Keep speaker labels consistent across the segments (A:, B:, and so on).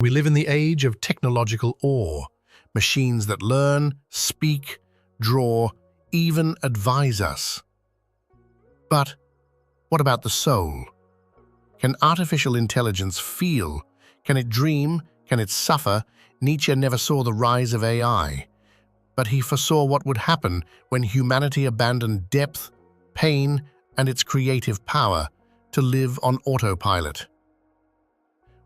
A: We live in the age of technological awe, machines that learn, speak, draw, even advise us. But what about the soul? Can artificial intelligence feel? Can it dream? Can it suffer? Nietzsche never saw the rise of AI, but he foresaw what would happen when humanity abandoned depth, pain, and its creative power to live on autopilot.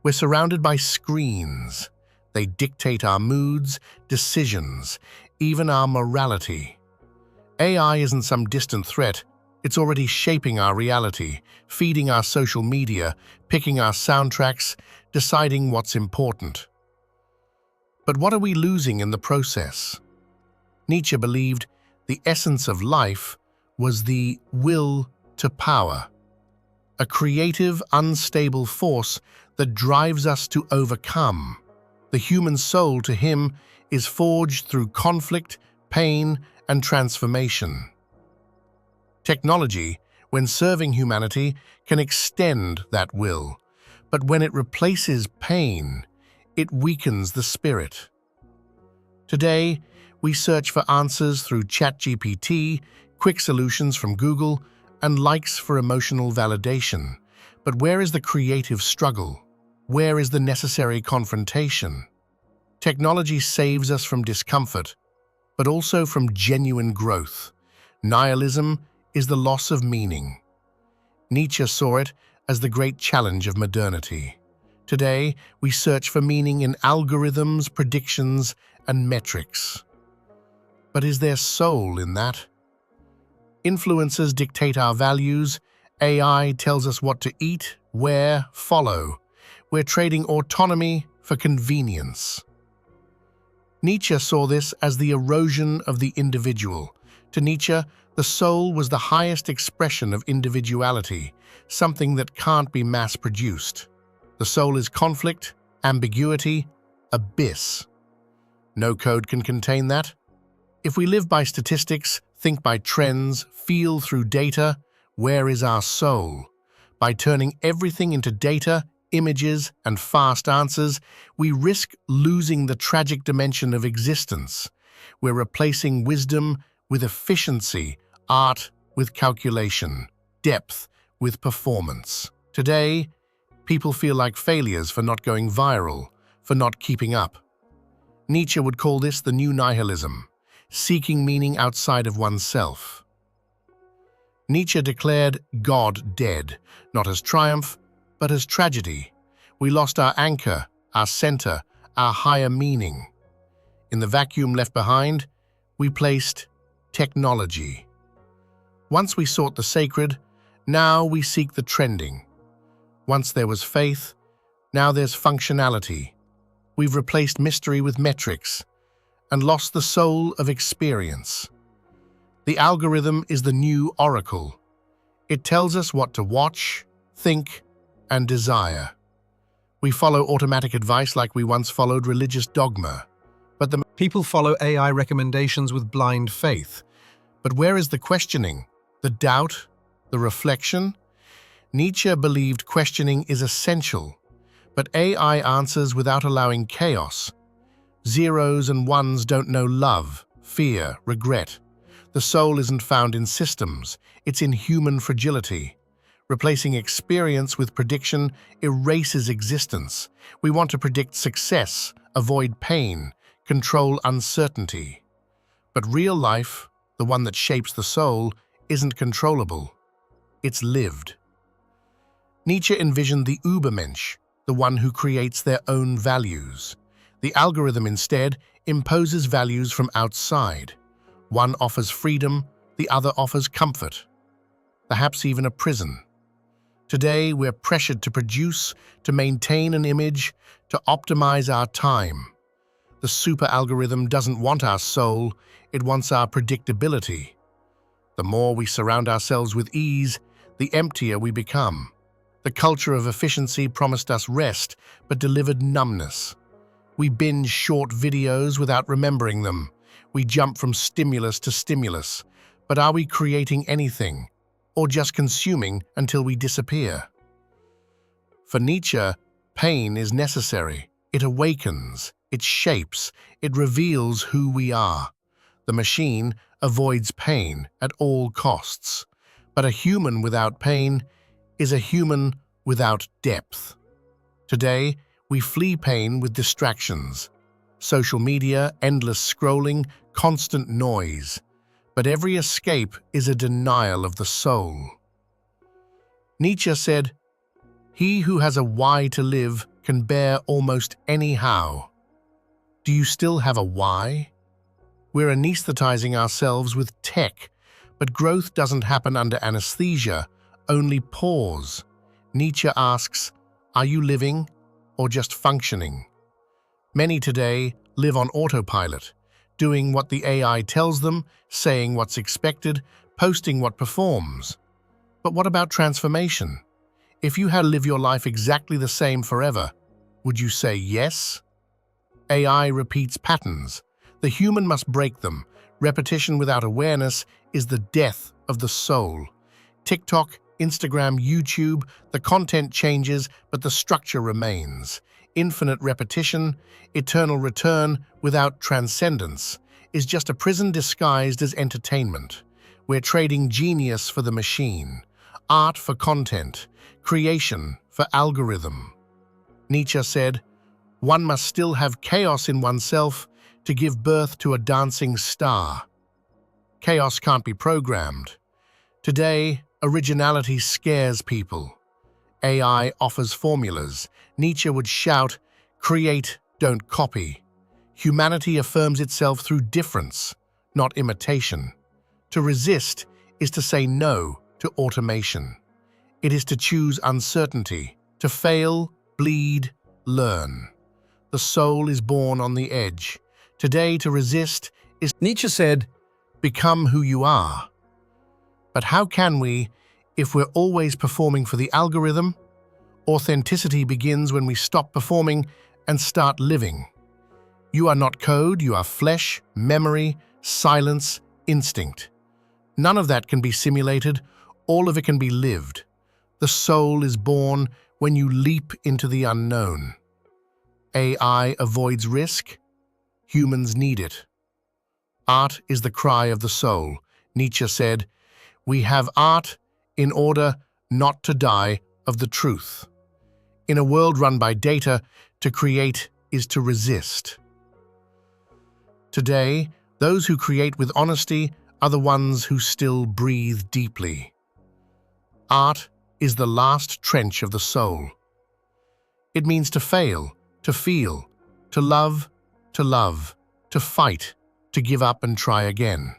A: We're surrounded by screens. They dictate our moods, decisions, even our morality. AI isn't some distant threat. It's already shaping our reality, feeding our social media, picking our soundtracks, deciding what's important. But what are we losing in the process? Nietzsche believed the essence of life was the will to power, a creative, unstable force that drives us to overcome. The human soul, to him, is forged through conflict, pain, and transformation. Technology, when serving humanity, can extend that will, but when it replaces pain, it weakens the spirit. Today, we search for answers through ChatGPT, quick solutions from Google, and likes for emotional validation. But where is the creative struggle? Where is the necessary confrontation? Technology saves us from discomfort, but also from genuine growth. Nihilism is the loss of meaning. Nietzsche saw it as the great challenge of modernity. Today, we search for meaning in algorithms, predictions, and metrics. But is there soul in that? Influencers dictate our values. AI tells us what to eat, wear, follow. We're trading autonomy for convenience. Nietzsche saw this as the erosion of the individual. To Nietzsche, the soul was the highest expression of individuality, something that can't be mass-produced. The soul is conflict, ambiguity, abyss. No code can contain that. If we live by statistics, think by trends, feel through data, where is our soul? By turning everything into data, images, and fast answers, we risk losing the tragic dimension of existence. We're replacing wisdom with efficiency, art with calculation, depth with performance. Today, people feel like failures for not going viral, for not keeping up. Nietzsche would call this the new nihilism, seeking meaning outside of oneself. Nietzsche declared God dead, not as triumph, but as tragedy. We lost our anchor, our center, our higher meaning. In the vacuum left behind, we placed technology. Once we sought the sacred, now we seek the trending. Once there was faith, now there's functionality. We've replaced mystery with metrics and lost the soul of experience. The algorithm is the new oracle. It tells us what to watch, think, and desire. We follow automatic advice like we once followed religious dogma. But the people follow AI recommendations with blind faith. But where is the questioning, the doubt, the reflection? Nietzsche believed questioning is essential, but AI answers without allowing chaos. Zeros and ones don't know love, fear, regret. The soul isn't found in systems, it's in human fragility. Replacing experience with prediction erases existence. We want to predict success, avoid pain, control uncertainty. But real life, the one that shapes the soul, isn't controllable. It's lived. Nietzsche envisioned the Übermensch, the one who creates their own values. The algorithm instead imposes values from outside. One offers freedom, the other offers comfort, perhaps even a prison. Today, we're pressured to produce, to maintain an image, to optimize our time. The super algorithm doesn't want our soul, it wants our predictability. The more we surround ourselves with ease, the emptier we become. The culture of efficiency promised us rest, but delivered numbness. We binge short videos without remembering them. We jump from stimulus to stimulus. But are we creating anything, or just consuming until we disappear? For Nietzsche, pain is necessary. It awakens, it shapes, it reveals who we are. The machine avoids pain at all costs, but a human without pain is a human without depth. Today, we flee pain with distractions. Social media, endless scrolling, constant noise. But every escape is a denial of the soul. Nietzsche said, "He who has a why to live can bear almost any how." Do you still have a why? We're anesthetizing ourselves with tech, but growth doesn't happen under anesthesia, only pause. Nietzsche asks, are you living or just functioning? Many today live on autopilot, doing what the AI tells them, saying what's expected, posting what performs. But what about transformation? If you had to live your life exactly the same forever, would you say yes? AI repeats patterns. The human must break them. Repetition without awareness is the death of the soul. TikTok, Instagram, YouTube, the content changes, but the structure remains. Infinite repetition, eternal return without transcendence, is just a prison disguised as entertainment. We're trading genius for the machine, art for content, creation for algorithm. Nietzsche said, "One must still have chaos in oneself to give birth to a dancing star." Chaos can't be programmed. Today, originality scares people. AI offers formulas. Nietzsche would shout, "Create, don't copy." Humanity affirms itself through difference, not imitation. To resist is to say no to automation. It is to choose uncertainty, to fail, bleed, learn. The soul is born on the edge. Today, to resist is, Nietzsche said, become who you are. But how can we, if we're always performing for the algorithm? Authenticity begins when we stop performing and start living. You are not code, you are flesh, memory, silence, instinct. None of that can be simulated, all of it can be lived. The soul is born when you leap into the unknown. AI avoids risk, humans need it. Art is the cry of the soul. Nietzsche said, "We have art in order not to die of the truth." In a world run by data, to create is to resist. Today, those who create with honesty are the ones who still breathe deeply. Art is the last trench of the soul. It means to fail, to feel, to love, to fight, to give up and try again.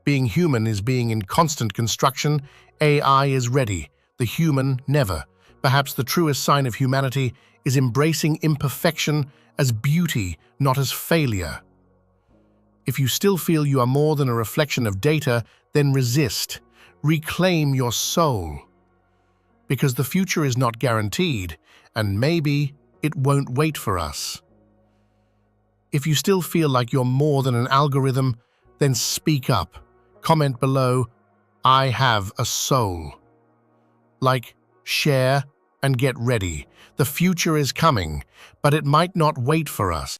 A: Being human is being in constant construction. AI is ready, the human never. Perhaps the truest sign of humanity is embracing imperfection as beauty, not as failure. If you still feel you are more than a reflection of data, then resist. Reclaim your soul. Because the future is not guaranteed, and maybe it won't wait for us. If you still feel like you're more than an algorithm, then speak up. Comment below, "I have a soul." Like, share, and get ready. The future is coming, but it might not wait for us.